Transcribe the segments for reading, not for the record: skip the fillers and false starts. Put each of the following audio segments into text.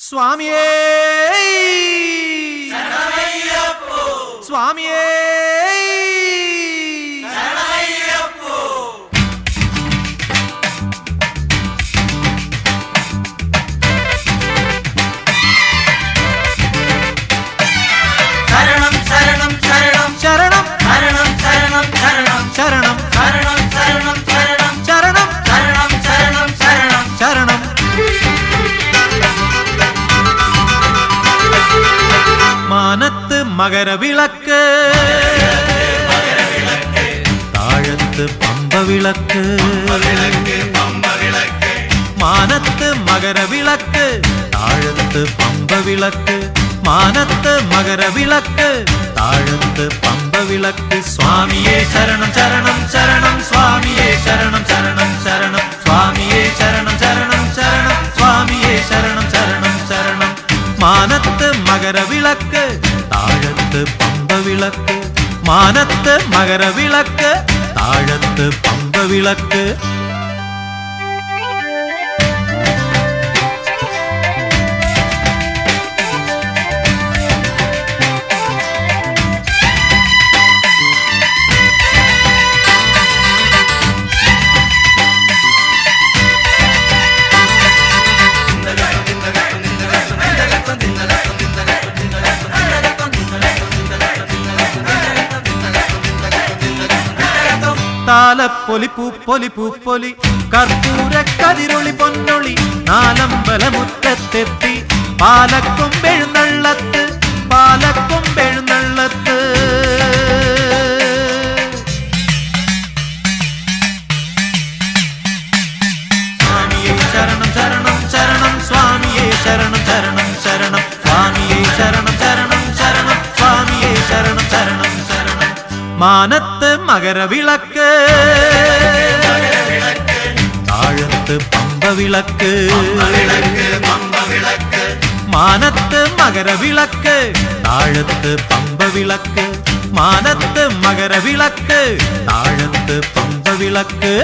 സ്വാമിയേ സ്വാമിയേ ശരണം ശരണം ശരണം ശരണം ശരണം ശരണം ശരണം ശരണം ശരണം ശരണം ശരണം ശരണം ശരണം ശരണം ശരണം ശരണം മാനത്ത് മകരവിളക്ക് താഴത്ത് പമ്പവിളക്ക് മാനത്ത് മകരവിളക്ക് താഴത്ത് പമ്പവിളക്ക് മാനത്ത് മകരവിളക്ക് താഴത്ത് പമ്പവിളക്ക് സ്വാമിയേ ശരണം ശരണം ശരണം സ്വാമിയേ ശരണം ശരണം ശരണം സ്വാമിയേ ശരണം ശരണം ശരണം സ്വാമിയേ ശരണം ശരണം ശരണം മാനത്ത് മകരവിളക്ക് താഴത്ത് പമ്പവിളക്ക് മാനത്ത് മകരവിളക്ക് താഴത്ത് പമ്പവിളക്ക് താലപ്പൊലി പൂപ്പൊലി പൂപ്പൊലി കർപ്പൂര കതിരൊളി പൊന്നൊളി നാലമ്പലമുറ്റത്തെത്തി പാലക്കൊമ്പെഴുന്നള്ളത്ത് പാലക്കൊമ്പെഴുന്നള്ളത്ത് സ്വാമിയേ ശരണം ശരണം ശരണം സ്വാമിയേ ശരണം ശരണം ശരണം സ്വാമിയേ ശരണം ശരണം ശരണം സ്വാമിയേ ശരണം ശരണം ശരണം മാനത്ത് മകരവിളക്ക് താഴത്ത് പമ്പവിളക്ക് മാനത്ത് മകരവിളക്ക് താഴത്ത് പമ്പവിളക്ക് മാനത്ത് മകരവിളക്ക് താഴത്ത് പമ്പവിളക്ക്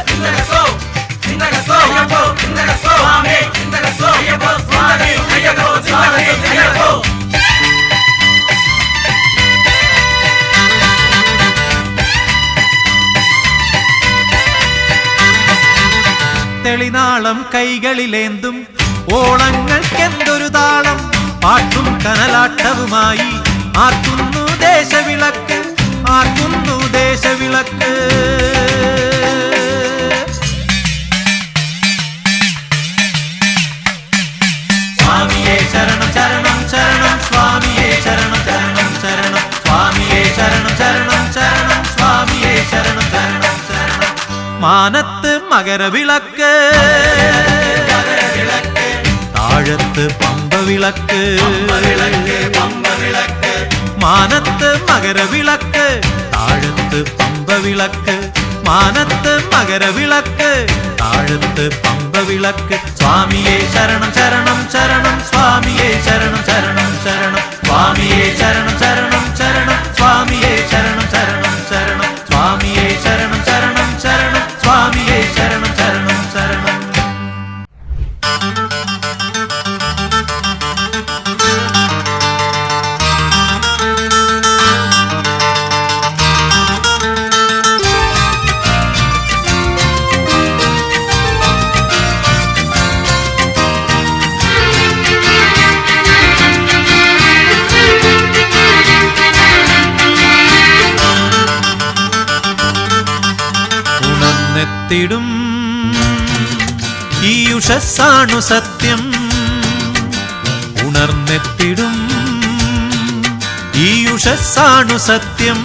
തെളിനാളം കൈകളിലേന്തും ഓളങ്ങൾക്കെന്തൊരു താളം പാട്ടും കനലാട്ടവുമായി ആർക്കുന്നു ദേശവിളക്ക് ആർക്കുന്നു ദേശവിളക്ക് സ്വാമിയേ ശരണം ശരണം ശരണം സ്വാമിയേ ശരണം ശരണം ശരണം സ്വാമിയേ ശരണം ശരണം ശരണം സ്വാമിയേ ശരണം ശരണം ശരണം മാനത്ത് മകരവിളക്ക് താഴത്ത് പമ്പവിളക്ക് മാനത്ത് മകരവിളക്ക് താഴത്ത് പമ്പവിളക്ക് മാനത്ത് മകരവിളക്ക് താഴത്ത് പമ്പവിളക്ക് സ്വാമിയേ ശരണം ശരണം ശരണം സ്വാമിയേ ശരണം ശരണം ശരണം സ്വാമിയേ ശരണം ശരണം ശരണം സ്വാമിയേ ശരണം ശരണം ശരണം സ്വാമിയേ ശരണം ശരണം ശരണം സ്വാമിയേ ശരണം ശരണം ശരണം ഉണർന്നെത്തിടും ഈ ഉഷസ്സാണു സത്യം ഉണർന്നെത്തിടും ഈ ഉഷസ്സാണു സത്യം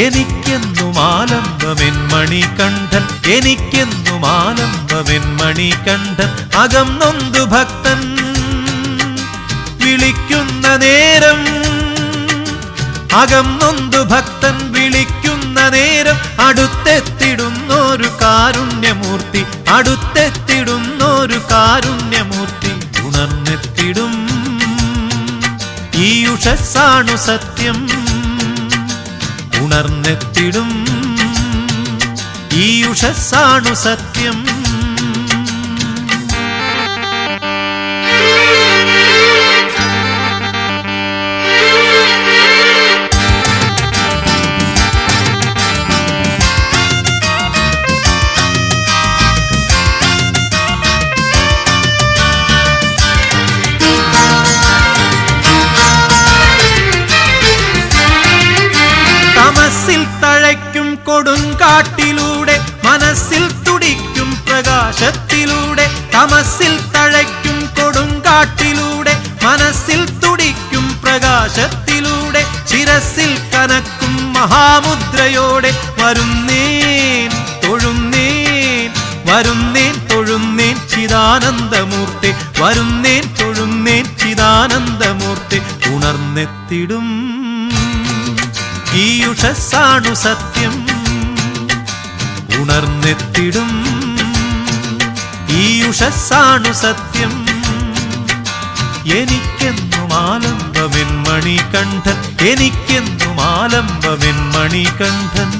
എനിക്കെന്നും ആലംബമെൻ മണികണ്ഠൻ എനിക്കെന്നും ആലംബമെൻ മണികണ്ഠൻ അകം നൊന്തു ഭക്തൻ വിളിക്കുന്ന നേരം അകം നൊന്തു ഭക്തൻ വിളിക്കുന്ന നേരം അടുത്തെത്തിടുന്നൊരു കാരുണ്യമൂർത്തി അടുത്തെത്തിടുന്നൊരു കാരുണ്യമൂർത്തി ഉണർന്നെത്തിടും ഈ ഉഷസ്സാണു സത്യം ഉണർന്നെത്തിടും ഈ ഉഷസ്സാണു സത്യം കൊടുങ്കാട്ടിലൂടെ മനസ്സിൽ തുടിക്കും പ്രകാശത്തിലൂടെ തമസിൽ തഴയ്ക്കും കൊടുങ്കാട്ടിലൂടെ മനസ്സിൽ തുടിക്കും പ്രകാശത്തിലൂടെ ശിരസിൽ കനക്കും മഹാമുദ്രയോടെ വരുന്നേൻ തൊഴുന്നേൻ വരുന്നേൻ തൊഴുന്നേൻ ചിദാനന്ദമൂർത്തി വരുന്നേൻ തൊഴുന്നേൻ ചിദാനന്ദമൂർത്തി ഉണർന്നെത്തിടും ഈ ഉഷസ്സാണു സത്യം ഉണർന്നെത്തിടും ഈ ഉഷസ്സാണു സത്യം എനിക്കെന്നും ആലംബമെൻ മണികണ്ഠൻ എനിക്കെന്നും ആലംബമെൻ മണികണ്ഠൻ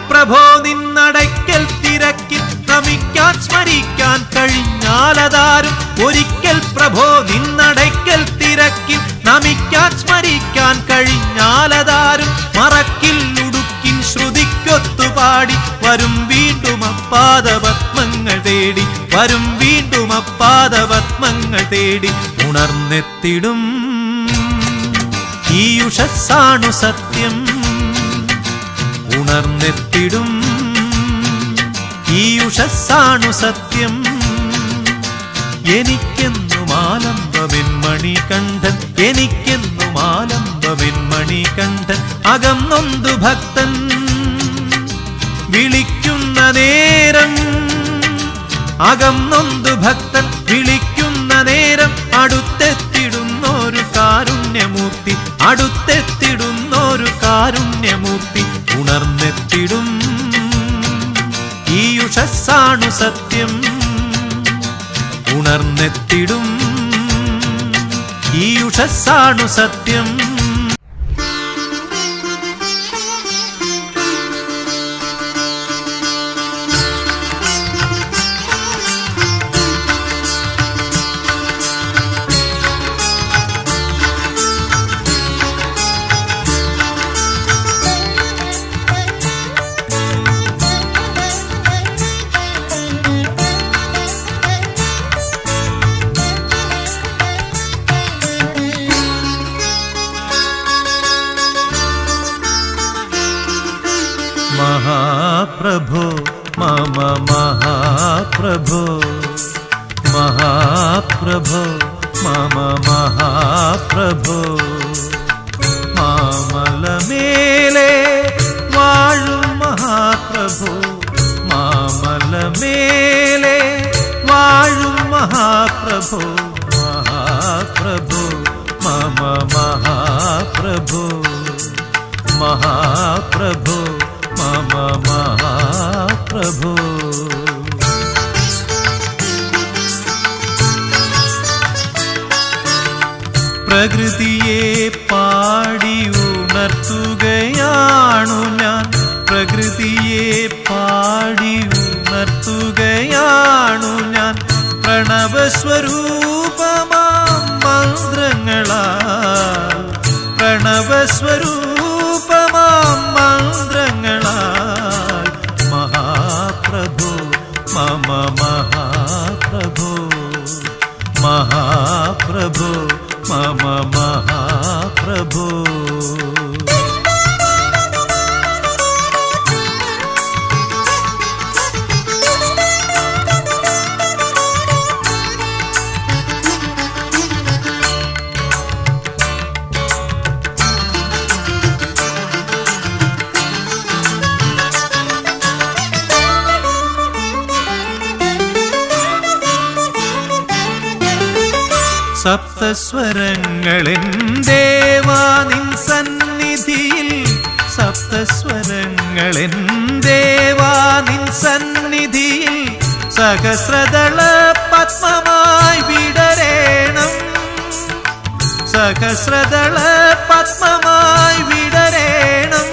പ്രഭോ നിന്നടയ്ക്കൽ തിരക്കി നമിക്കാൻ സ്മരിക്കാൻ കഴിഞ്ഞാലതാരും ഒരിക്കൽ പ്രഭോ നിന്നടയ്ക്കൽ തിരക്കി നമിക്കാൻ സ്മരിക്കാൻ കഴിഞ്ഞാലതാരും മറക്കിൽ ഉടുക്കിൻ ശ്രുതിക്കൊത്തുപാടി വരും വീണ്ടും അപ്പാദപത്മങ്ങൾ തേടി വരും വീണ്ടും അപ്പാദപത്മങ്ങൾ തേടി ഉണർന്നെത്തിടും ഈ ഉഷസ്സാണു സത്യം ഉണർന്നെത്തിടും ഈ ഉഷസ്സാണു സത്യം എനിക്കെന്നും ആലംബമെൻ മണികണ്ഠൻ എനിക്കെന്നും ആലംബമെൻ മണികണ്ഠൻ അകം നൊന്തു ഭക്തൻ വിളിക്കുന്ന നേരം അകം നൊന്തു ഭക്തൻ വിളിക്കുന്ന നേരം അടുത്തെത്തിടുന്നൊരു കാരുണ്യമൂർത്തി അടുത്തെത്തിടുന്നൊരു കാരുണ്യമൂർത്തി ഉണർന്നെത്തിടും ഈ ഉഷസ്സാണു സത്യം ഉണർന്നെത്തിടും ഈ ഉഷസ്സാണു സത്യം महाप्रभो मम महाप्रभो महाप्रभो मम महाप्रभो मामलमेले वाळुम महाप्रभो मामलमेले वाळुम महाप्रभो महाप्रभो मम महाप्रभो महाप्रभो मम महाप्रभो പ്രകൃതിയെ പാടി ഉണർത്തുകയാണു ഞാൻ പ്രകൃതിയെ പാടി ഉണർത്തുകയാണു ഞാൻ പ്രണവസ്വരൂപമാം മന്ത്രങ്ങളാൽ പ്രണവസ്വരൂപമാം മന്ത്രങ്ങളാൽ മഹാപ്രഭു മമ മഹാപ്രഭു മഹാപ്രഭു മമ മഹാപ്രഭു സപ്തസ്വരങ്ങളെൻ ദേവാ നിൻ സന്നിധിയിൽ സപ്തസ്വരങ്ങളെൻ ദേവാ നിൻ സന്നിധിയിൽ സഹസ്രദള പത്മമായി വിടരേണം സഹസ്രദള പത്മമായി വിടരേണം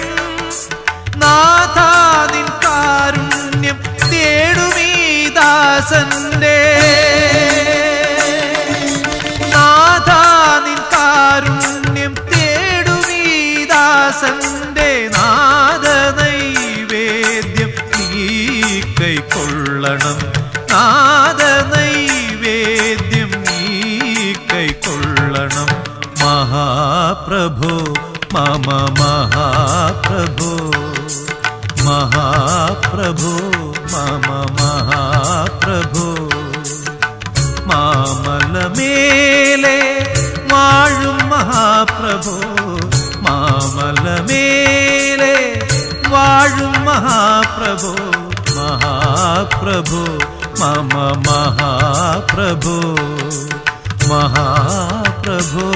നാഥാ നിൻ കാരുണ്യം തേടുമീ ദാസന്റെ मम महाप्रभो महाप्रभो मम महाप्रभो മാമലമേലെ വാഴും മഹാപ്രഭോ മാമലമേലെ വാഴും മഹാപ്രഭോ മഹാപ്രഭോ മമ മഹാപ്രഭോ മഹാപ്രഭോ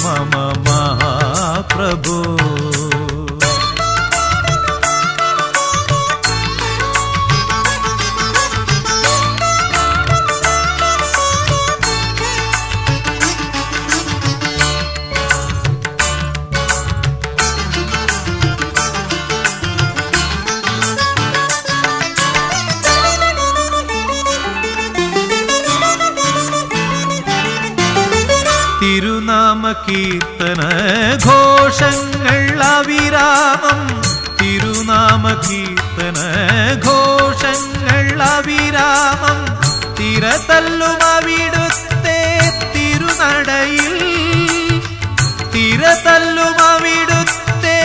മമ മഹാപ്രഭോ തിരുനാമ കീർത്തന ഘോഷങ്ങൾ അവിരാമം തിരുനാമ കീർത്തന ഘോഷങ്ങൾ അവിരാമം തിരതല്ലും അവിടുത്തെ തിരുനടയിൽ തിരതല്ലും അവിടുത്തെ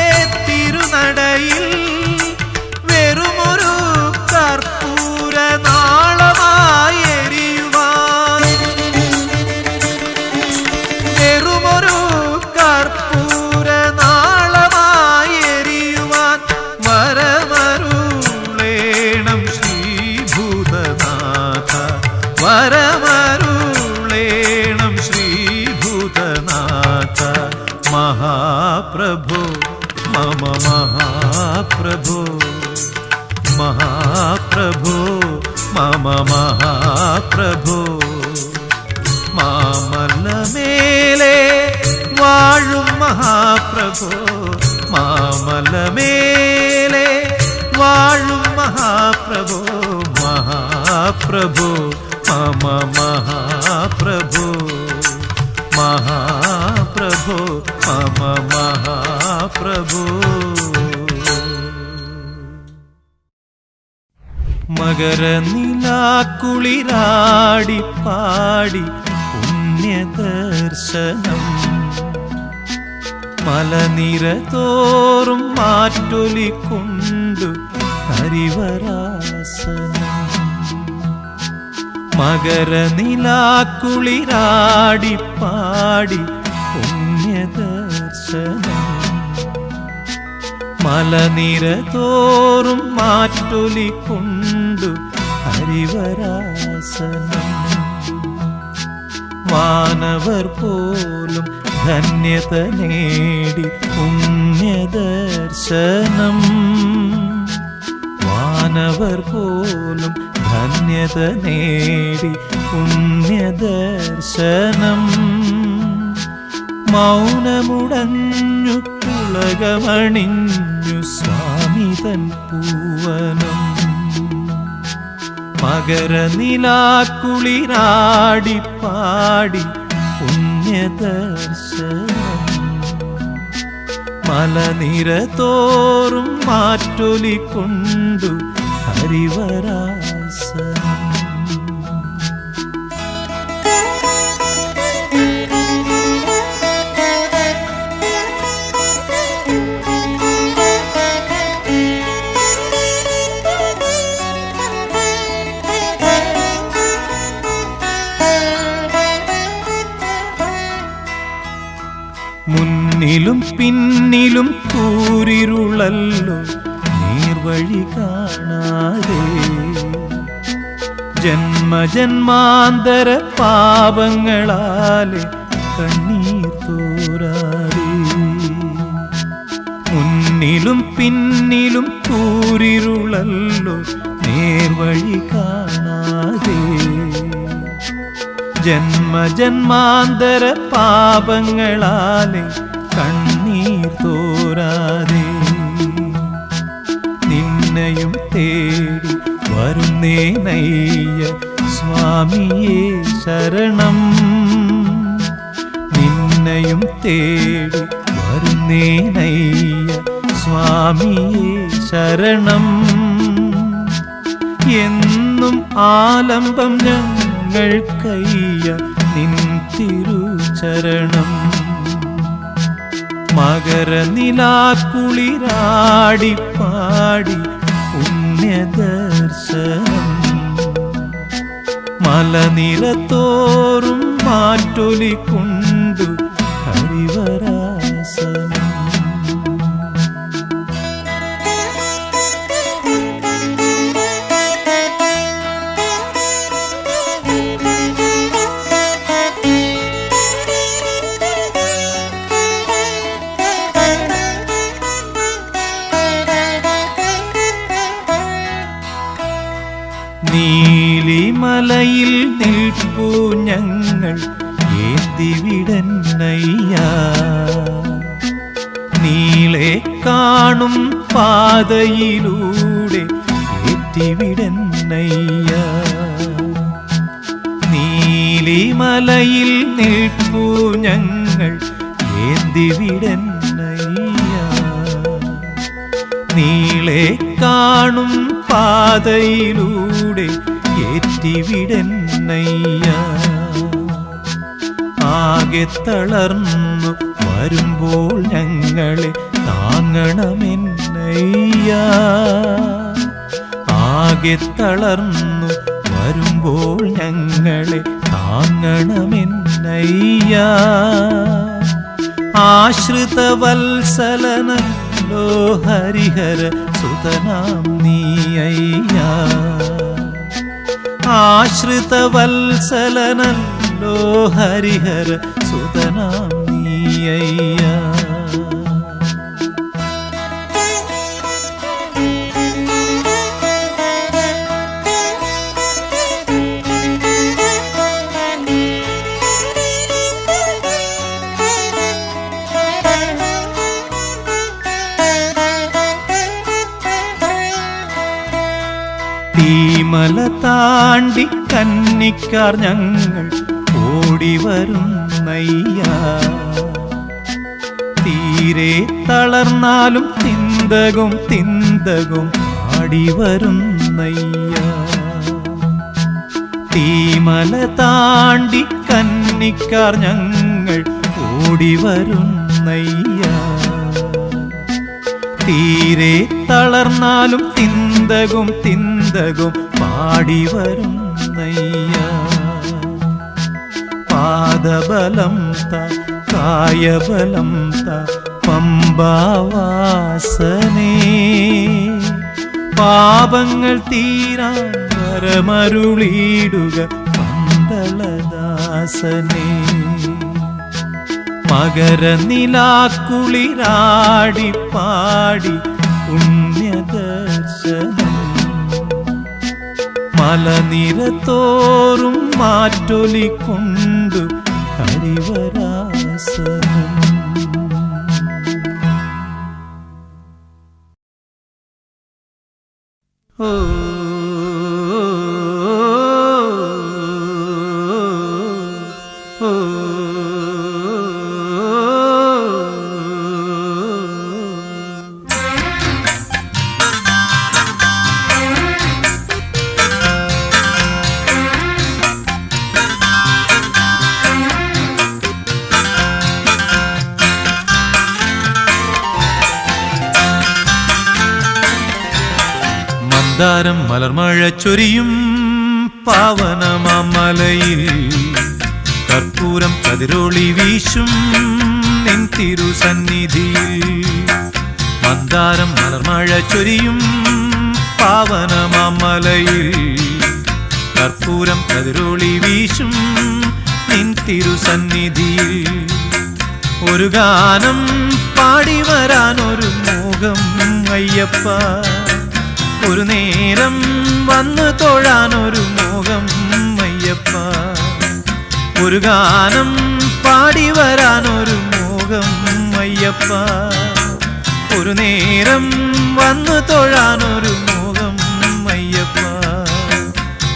തിരുനടയിൽ വെറുമൊരു കർപ്പൂര നാളമായി എരിയുവാൻ വെറുമൊരു കർപ്പൂര നാളമായി എരിയുവാൻ വരമരുളേണം ശ്രീഭൂതനാഥ വരമരുളേണം ശ്രീഭൂതനാഥ മഹാപ്രഭോ മമ മഹാപ്രഭോ മഹാപ്രഭോ മമ മഹാപ്രഭോ മാമലമേലെ വാഴും മഹാപ്രഭോ മാമലമേലെ വാഴും മഹാപ്രഭോ മഹാപ്രഭോ മമ മഹാപ്രഭോ മഹാപ്രഭോ മമ മഹാപ്രഭോ മകരനിലാക്കുളിരാടി പാടി പുണ്യദർശനം മലനിര തോറും മാറ്റൊലിക്കൊണ്ടു ഹരിവരാസനം മകരനിലാക്കുളിരാടി പാടി പുണ്യദർശനം മലനിര തോറും മാറ്റൊലിക്കൊണ്ടു ഹരിവരാസനം വാനവർ പോലും ധന്യത നേടി പുണ്യദർശനം വാനവർ പോലും ധന്യത നേടി പുണ്യദർശനം മൗനമുടഞ്ഞു പുളകമണിഞ്ഞു സ്വാമി തൻ പൂവനം മകരനിലാക്കുളിരാടി പാടി പുണ്യദർശനം മലനിര തോറും മാറ്റൊലിക്കൊണ്ടു ഹരിവരാസനം മുന്നിലും പിന്നിലും കൂരിരുളല്ലോ നീർവഴി കാണാതെ ജന്മജന്മാന്തര പാപങ്ങളാലെ കണ്ണീർ തോരാതെ മുന്നിലും പിന്നിലും കൂരിരുളല്ലോ നേർവഴി കാണാതെ ജന്മജന്മാന്തര പാപങ്ങളാലെ കണ്ണീർ തോരാതെ നിന്നെയും തേടി വരുന്നേനയ്യ സ്വാമിയേ ശരണം നിന്നെയും തേടി വരുന്നേനയ്യ സ്വാമിയേ ശരണം എന്നും ആലംബം ഞങ്ങൾക്കയ്യ നിൻ തിരുചരണം മകരനിലാക്കുളിരാടിപ്പാടി പുണ്യദർശനം മലനിരത്തോറും മാറ്റൊലിക്കൊണ്ടു ഹരിവരാസനം. നീലിമലയിൽ നിൽപ്പൂ ഞങ്ങൾ ഏന്തിവിടന്നയ്യ, നീളെ കാണും പാതയിലൂടെ ഏറ്റിവിടന്നയ്യ. നീലിമലയിൽ നിൽപ്പൂ ഞങ്ങൾ ഏന്തിവിടന്നയ്യ, നീളെ കാണും പാതയിലൂടെ ഏറ്റിവിടന്നയ്യ. ആകെ തളർന്നു വരുമ്പോൾ ഞങ്ങളെ താങ്ങണമെന്നയ്യ, ആകെ തളർന്നു വരുമ്പോൾ ഞങ്ങളെ താങ്ങണമെന്നയ്യ. ആശ്രിതവത്സലനല്ലോ ഹരിഹര സുതനാം നീയ്യ, ആശ്രിതവത്സലനല്ലോ ഹരിഹര സുതനാം നീയ്യ. തീമല താണ്ടി കന്നിക്കാർ ഞങ്ങൾ ഓടിവരുന്നയ്യ, തീരെ തളർന്നാലും തിന്തകും തിന്തകും പാടിവരുന്നയ്യ. തീമല താണ്ടി കന്നിക്കാർ ഞങ്ങൾ ഓടിവരുന്നയ്യ, തീരെ തളർന്നാലും തിന്തകും തിന്തകും പാടിവരുന്നയ്യ. പാദബലം ത കായബലം ത പമ്പാവാസനേ, പാപങ്ങൾ തീരാൻ വരമരുളിയിടുക പന്തളദാസനേ. മകരനിലാക്കുളിരാടിപ്പാടി പുണ്യദർശനം മലനിരത്തോറും മാറ്റൊലിക്കൊണ്ടു ഹരിവരാസനം. ഓ മന്ദാരം മലർമഴ ചൊരിയും പാവനമാമലയിൽ കർപ്പൂരം കതിരൊളി വീശും നിൻ തിരുസന്നിധിയിൽ. മന്ദാരം മലർമഴ ചൊരിയും പാവനമാമലയിൽ കർപ്പൂരം കതിരൊളി വീശും നിൻ തിരുസന്നിധിയിൽ. ഒരു ഗാനം പാടി വരാനൊരു മോഹം അയ്യപ്പ, ഒരു നേരം വന്നു തൊഴാനൊരു മോഹം അയ്യപ്പ. ഒരു ഗാനം പാടി വരാനൊരു മോഹം അയ്യപ്പ, ഒരു നേരം വന്നു തൊഴാനൊരു മോഹം അയ്യപ്പ.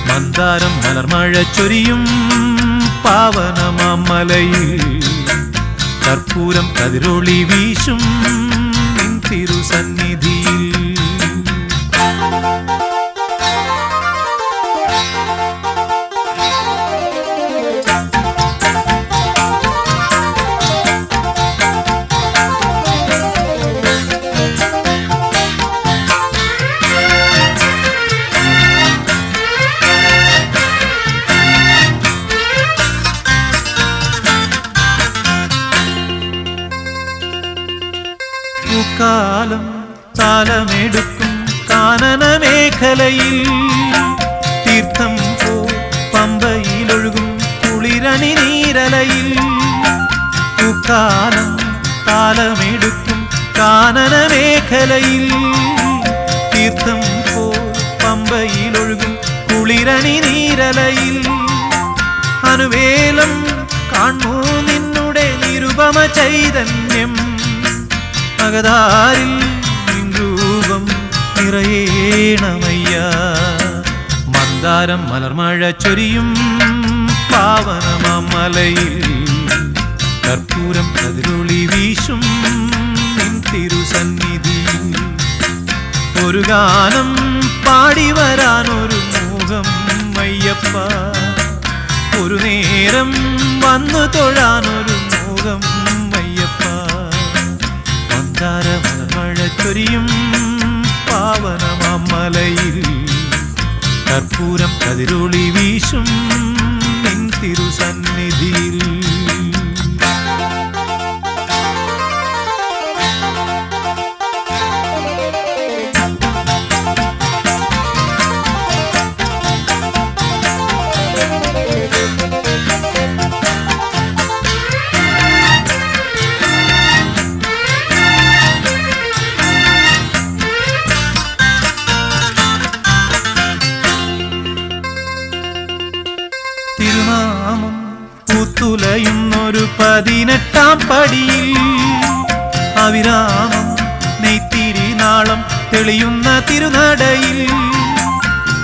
മന്ദാരം മലർമഴ ചൊരിയും പാവനമാമലയിൽ കർപ്പൂരം കതിരൊളി വീശും നിൻ തിരുസന്നിധിയിൽ. കാലം താലമെടുക്കും കാനന മേഖലയിൽ തീർത്ഥം പോ പമ്പയിലൊഴുകും കുളിരണി നീരലയിൽ കാലം താലമെടുക്കും കാനന മേഖലയിൽ തീർത്ഥം പോ പമ്പയിലൊഴുകും കുളിരണി നീരലയിൽ അനുവേലം കാണൂ നിന്നുടെ നിരുപമ ചൈതന്യം അകതാരിൽ നിൻ രൂപം നിറയേണമയ്യ മന്ദാരം മലർമഴ ചൊരിയും പാവനമലയിൽ കർപ്പൂരം കതിരൊളി വീശും നിൻ തിരുസന്നിധിയിൽ ഒരു ഗാനം പാടി വരാനൊരു മോഹം അയ്യപ്പ ഒരു നേരം വന്നു തൊഴാനൊരു മോഹം അയ്യപ്പ മന്ദാര മഴ ചൊരിയും പാവനമലയിൽ കർപ്പൂരം കതിരൊളി വീശും നിൻ തിരുസന്നിധിയിൽ തിരുനാമം പൂത്തുലയുന്നൊരു 18-ാം പടിയിൽ അവിരാമം നെയ്ത്തിരി നാളം തെളിയുന്ന തിരുനടയിൽ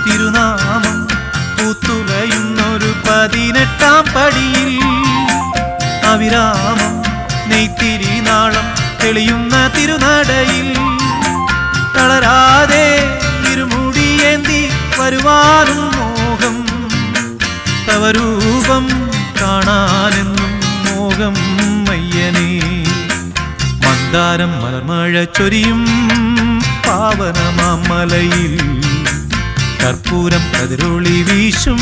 തിരുനാമം പൂത്തുലയുന്നൊരു 18-ാം പടിയിൽ അവിരാമം നെയ്ത്തിരി നാളം തെളിയുന്ന തിരുനടയിൽ തളരാതെ ഇരുമുടിയേന്തി വരുവാനും മോഹം തവരൂപം കാണാനെന്നും മോഹം അയ്യനേ മന്ദാരം മലർമഴ ചൊരിയും പാവനമലയിൽ കർപ്പൂരം കതിരൊളി വീശും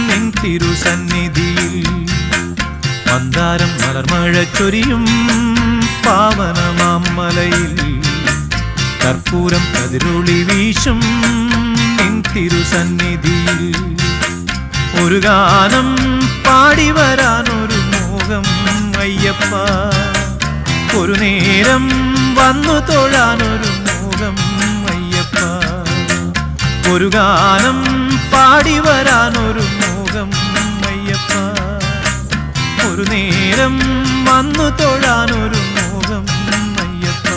നിൻ തിരുസന്നിധിയിൽ മന്ദാരം മലർമഴ ചൊരിയും പാവനമലയിൽ കർപ്പൂരം കതിരൊളി വീശും നിൻ തിരുസന്നിധിയിൽ ഒരു ഗാനം പാടി വരാനൊരു മോഹം അയ്യപ്പ ഒരു നേരം വന്നു തൊഴാനൊരു മോഹം അയ്യപ്പ ഒരു ഗാനം പാടി വരാനൊരു മോഹം അയ്യപ്പ ഒരു നേരം വന്നു തൊഴാനൊരു മോഹം അയ്യപ്പ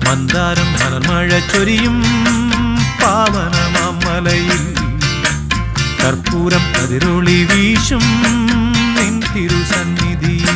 മന്ദാരം മലർമഴ ചൊരിയും പാവനമലയിൽ കർപ്പൂരം കതിരൊളി വീശും നിൻ തിരുസന്നിധിയിൽ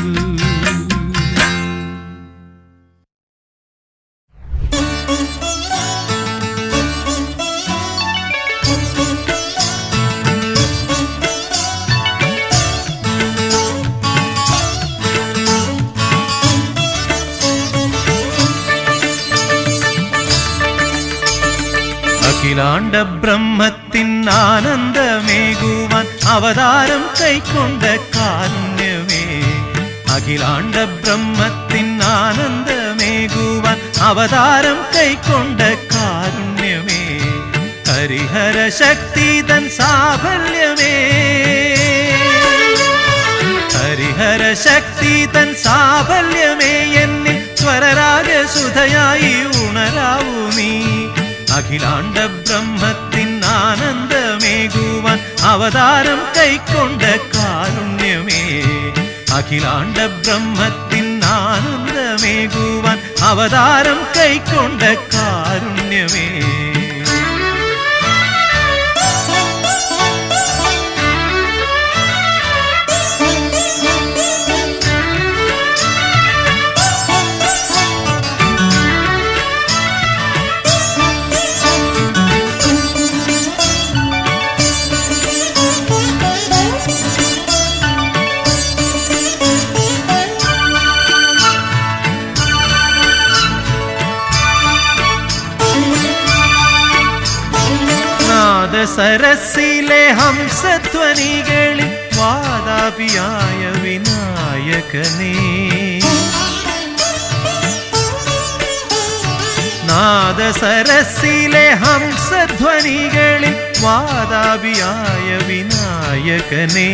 അഖിലാണ്ട ബ്രഹ്മത്തിൻ ആനന്ദമേകുവാൻ അവതാരം കൈക്കൊണ്ട കാരുണ്യമേ അഖിലാണ്ട ബ്രഹ്മത്തിൻ ആനന്ദമേകുവാൻ അവതാരം കൈക്കൊണ്ട കാരുണ്യമേ ഹരിഹര ശക്തി തൻ സാഫല്യമേ ഹരിഹര ശക്തി തൻ സാഫല്യമേ എന്നിൽ സ്വരരാഗസുധയായി ഉണരാവൂ നീ അഖിലാണ്ട ബ്രഹ്മത്തിൻ ആനന്ദമേകുവാൻ അവതാരം കൈക്കൊണ്ട കാരുണ്യമേ അഖിലാണ്ട ബ്രഹ്മത്തിൻ ആനന്ദമേകുവാൻ അവതാരം കൈക്കൊണ്ട കാരുണ്യമേ സരസിലെ ഹംസധ്വനികളിൽ വാതാപിയായ വിനായകനേ നാദസരസിലെ ഹംസധ്വനികളിൽ വാതാപിയായ വിനായകനെ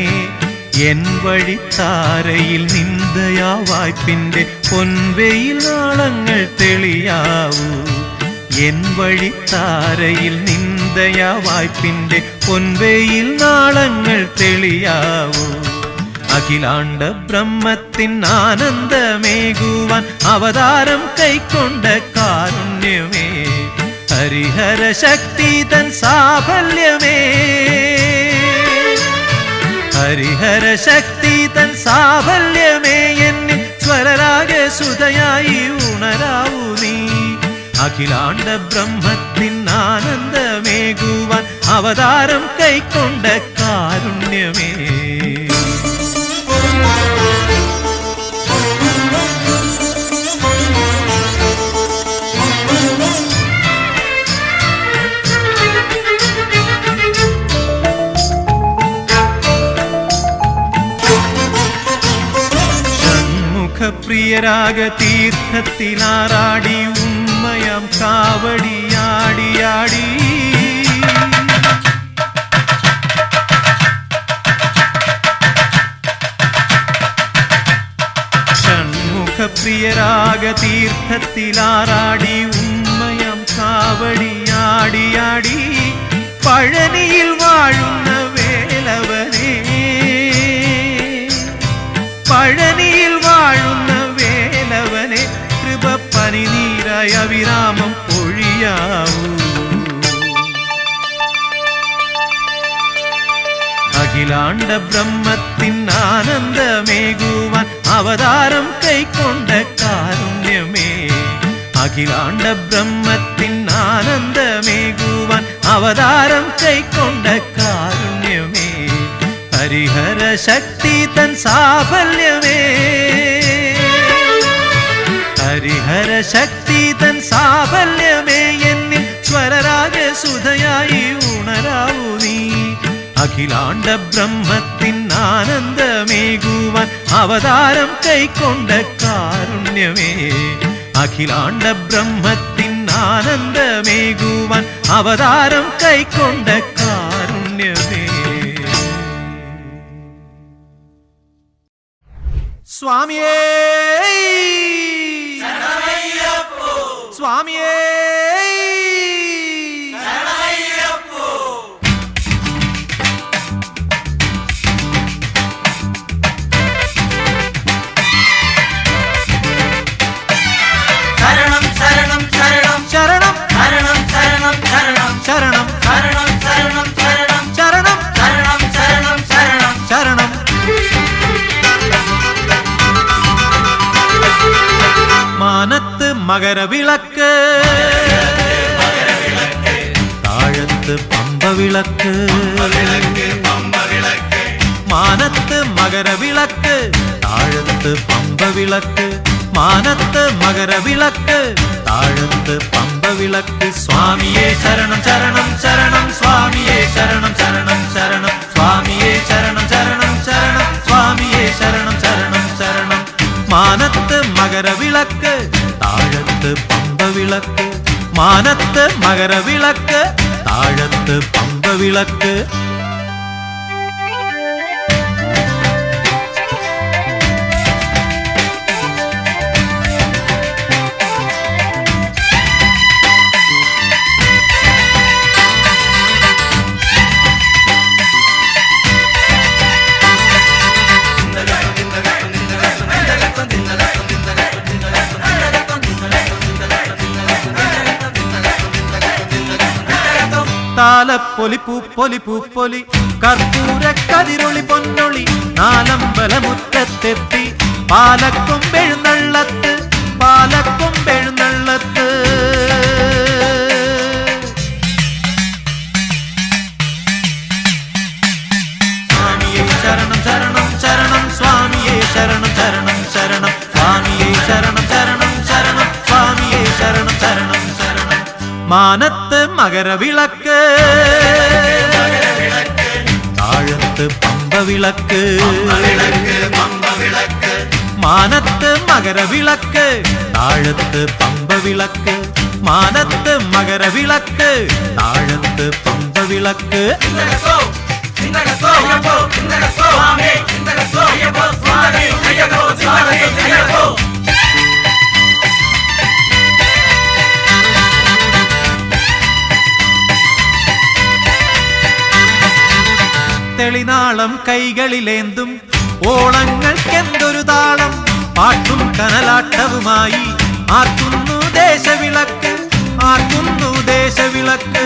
എൻ വഴിത്താരയിൽ നിന്ദയാ വായ്പിന്റെ പൊൻവെയിൽ നാളങ്ങൾ തെളിയാവൂ എൻ വഴിത്താരയിൽ നിന്ദയാ വായ്പിന്റെ പൊൻവെയിൽ നാളങ്ങൾ തെളിയാവൂ അഖിലാണ്ട ബ്രഹ്മത്തിൻ ആനന്ദമേകുവാൻ അവതാരം കൈക്കൊണ്ട കാരുണ്യമേ ഹരിഹര ശക്തി തൻ സാഫല്യമേ ഹരിഹര ശക്തി തൻ സാഫല്യമേ എന്നിൽ സ്വരരാഗ സുതയായി ഉണരാവൂ നീ അഖിലാണ്ട ബ്രഹ്മത്തിൻ ആനന്ദമേകുവാൻ അവതാരം കൈക്കൊണ്ട കാരുണ്യമേ പ്രിയരാഗ തീർത്ഥത്തിലാറാടി ഉമ്മയാം കാവടിയാടിയാടി ഷൺമുഖ പ്രിയരാഗ തീർത്ഥത്തിലാറാടി ഉമ്മയാം കാവടിയാടിയാടി പഴനിയിൽ വാഴുന്ന വേലവനെ പഴനിയിൽ വാഴുന്ന വേലവനെ കൃപ പനിനീരായ വിരാമം പൊഴിയാവൂ അഖിലാണ്ട ബ്രഹ്മത്തിൻ ആനന്ദമേകുവാൻ അവതാരം കൈക്കൊണ്ട കാരുണ്യമേ അഖിലാണ്ട ബ്രഹ്മത്തിൻ ആനന്ദമേകുവാൻ അവതാരം കൈക്കൊണ്ട കാരുണ്യമേ ഹരിഹര ശക്തി തൻ സാഫല്യമേ ഹരിഹര ശക്തി തൻ സാഫല്യമേ എന്നിൽ സ്വരരാഗ സുധയായി ഉണരാവൂ നീ അഖിലാണ്ട ബ്രഹ്മത്തിൻ ആനന്ദമേകുവാൻ അവതാരം കൈക്കൊണ്ട കാരുണ്യമേ അഖിലാണ്ട ബ്രഹ്മത്തിൻ ആനന്ദമേകുവാൻ അവതാരം കൈക്കൊണ്ട കാരുണ്യമേ സ്വാമിയേ സ്വാമിയേ ശരണം ശരണം ശരണം ശരണം ശരണം ശരണം ശരണം ശരണം ശരണം ശരണം ശരണം ശരണം ശരണം ശരണം ശരണം ശരണം മാനത്ത് മകരവിളക്ക് താഴത്ത് പമ്പവിളക്ക് മാനത്ത് മകരവിളക്ക് താഴത്ത് പമ്പവിളക്ക് മാനത്ത് മകരവിളക്ക് താഴത്ത് പമ്പവിളക്ക് സ്വാമിയേ ശരണം ശരണം ശരണം സ്വാമിയേ ശരണം ശരണം ശരണം സ്വാമിയേ ശരണം ശരണം ശരണം സ്വാമിയേ ശരണം ശരണം ശരണം മാനത്ത് മകരവിളക്ക് താഴത്ത് പമ്പവിളക്ക് മാനത്ത് മകരവിളക്ക് താഴത്ത് പമ്പവിളക്ക് താലപ്പൊലി പൂപ്പൊലി പൂപ്പൊലി കർപ്പൂര കതിരൊളി പൊന്നൊളി നാലമ്പലമുറ്റത്തെത്തി പാലക്കൊമ്പെഴുന്നള്ളത്ത് പാലക്കൊമ്പെഴുന്നള്ളത്ത് സ്വാമിയേ ശരണം ശരണം ശരണം സ്വാമിയേ ശരണം ശരണം ശരണം സ്വാമിയേ ശരണം ശരണം ശരണം സ്വാമിയേ ശരണം ശരണം ശരണം മാനത്ത് മകരവിളക്ക് താഴത്ത് പമ്പവിളക്ക് മാനത്ത് മകരവിളക്ക് താഴത്ത് പമ്പവിളക്ക് മാനത്ത് മകരവിളക്ക് താഴത്ത് പമ്പവിളക്ക്. തെളിനാളം കൈകളിലേന്തും ഓളങ്ങൾക്കെന്തൊരു താളം, പാട്ടും കനലാട്ടവുമായി ആർക്കുന്നു ദേശവിളക്ക്, ആർക്കുന്നു ദേശവിളക്ക്.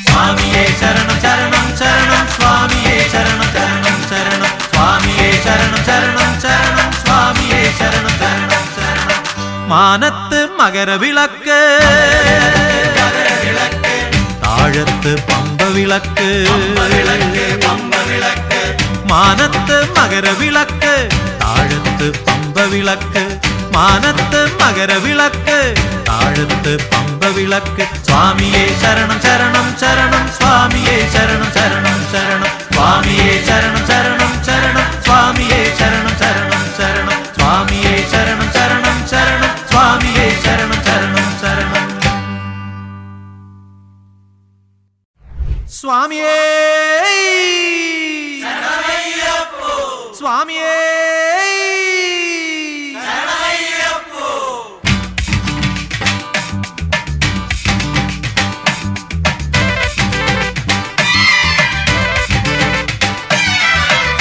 സ്വാമിയേ ശരണം ശരണം ശരണം സ്വാമിയേ ശരണം ശരണം ശരണം സ്വാമിയേ ശരണം ശരണം ശരണം സ്വാമിയേ ശരണം ശരണം ശരണം. മാനത്ത് മകരവിളക്ക് താഴത്ത് പമ്പവിളക്ക്, മാനത്ത് മകരവിളക്ക് താഴത്ത് പമ്പവിളക്ക്, മാനത്ത് മകരവിളക്ക് താഴത്ത് പമ്പവിളക്ക്. സ്വാമിയേ ശരണം ശരണം ശരണം സ്വാമിയേ ശരണം ശരണം ശരണം സ്വാമിയേ ശരണം ശരണം ശരണം സ്വാമിയേ ശരണം ശരണം ശരണം സ്വാമിയേ ശരണം ശരണം ശരണം സ്വാമിയേ ശരണം ശരണം ശരണം. സ്വാമിയേ സ്വാമിയേ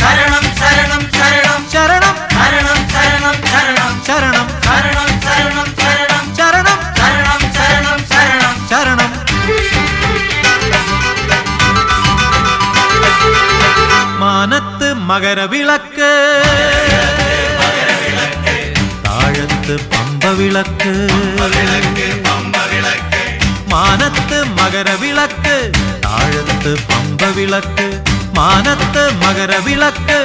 ശരണം ശരണം ശരണം ശരണം ശരണം ശരണം ശരണം ശരണം ശരണം ശരണം ശരണം ശരണം ശരണം ശരണം ശരണം ശരണം. മാനത്ത് മകരവിളക്ക് താഴത്ത് പമ്പവിളക്ക്, മാനത്ത് മകരവിളക്ക് താഴത്ത് പമ്പവിളക്ക്, മാനത്ത് മകരവിളക്ക്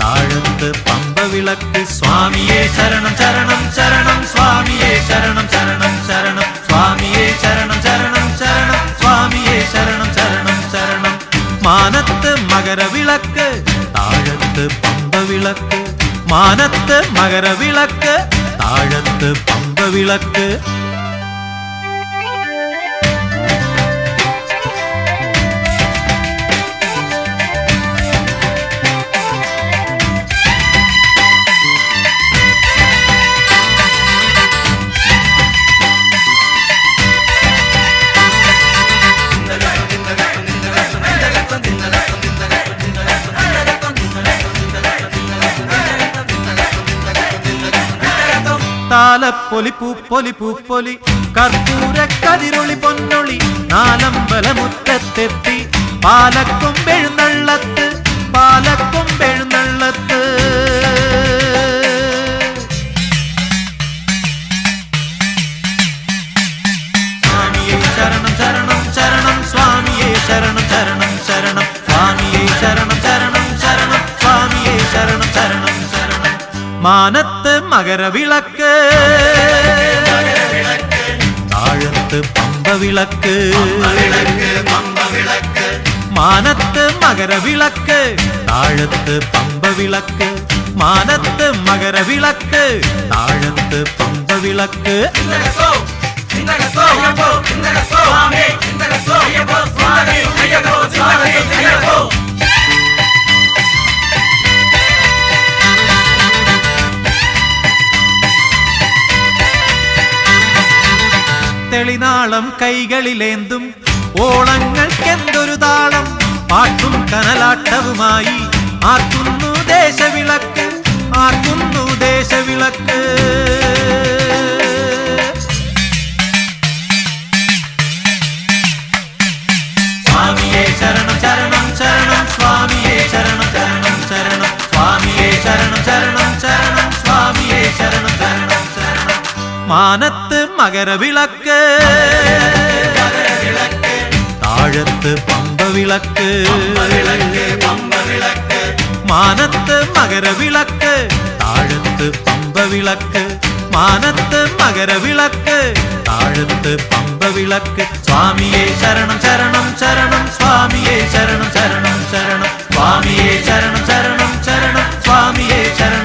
താഴത്ത് പമ്പവിളക്ക്. സ്വാമിയേ ശരണം ശരണം ശരണം സ്വാമിയേ ശരണം ശരണം ശരണം സ്വാമിയേ ശരണം ശരണം ശരണം സ്വാമിയേ ശരണം ശരണം ശരണം. മാനത്ത് മകരവിളക്ക് താഴത്ത് പമ്പവിളക്ക്, മാനത്ത് മകരവിളക്ക് താഴത്ത് പമ്പവിളക്ക്. താലപ്പൊലി പൂപ്പൊലി പൂപ്പൊലി കർപ്പൂര കതിരൊളി പൊന്നൊളി നാലമ്പലമുറ്റത്തെത്തി പാലക്കൊമ്പെഴുന്നള്ളത്ത്, പാലക്കൊമ്പെഴുന്നള്ളത്ത്. സ്വാമിയേ ശരണം ശരണം ശരണം സ്വാമിയേ ശരണം ശരണം ശരണം സ്വാമിയേ ശരണം ശരണം ശരണം സ്വാമിയേ ശരണം ശരണം ശരണം. മാനത്ത് മകരവിളക്ക് താഴത്ത് പമ്പവിളക്ക്, മാനത്ത് മകരവിളക്ക് താഴത്ത് പമ്പവിളക്ക്, മാനത്ത് മകരവിളക്ക് താഴത്ത് പമ്പവിളക്ക്. തെളിനാളം കൈകളിലേന്തും ഓളങ്ങൾക്കെന്തൊരു താളം, പാട്ടും കനലാട്ടവുമായി ആർക്കുന്നു ദേശവിളക്ക്, ആർക്കുന്നു ദേശവിളക്ക്. സ്വാമിയേ ശരണം ശരണം ശരണം സ്വാമിയേ ശരണം ശരണം ശരണം സ്വാമിയേ ശരണം ശരണം ശരണം സ്വാമിയേ ശരണം ശരണം ശരണം. മാനത്ത് മകരവിളക്ക് താഴത്ത് പമ്പവിളക്ക്, മാനത്ത് മകരവിളക്ക് താഴത്ത് പമ്പവിളക്ക്, മാനത്ത് മകരവിളക്ക് താഴത്ത് പമ്പവിളക്ക്. സ്വാമിയേ ശരണം ശരണം ശരണം സ്വാമിയേ ശരണം ശരണം ശരണം സ്വാമിയേ ശരണം ശരണം ശരണം സ്വാമിയേ ശരണം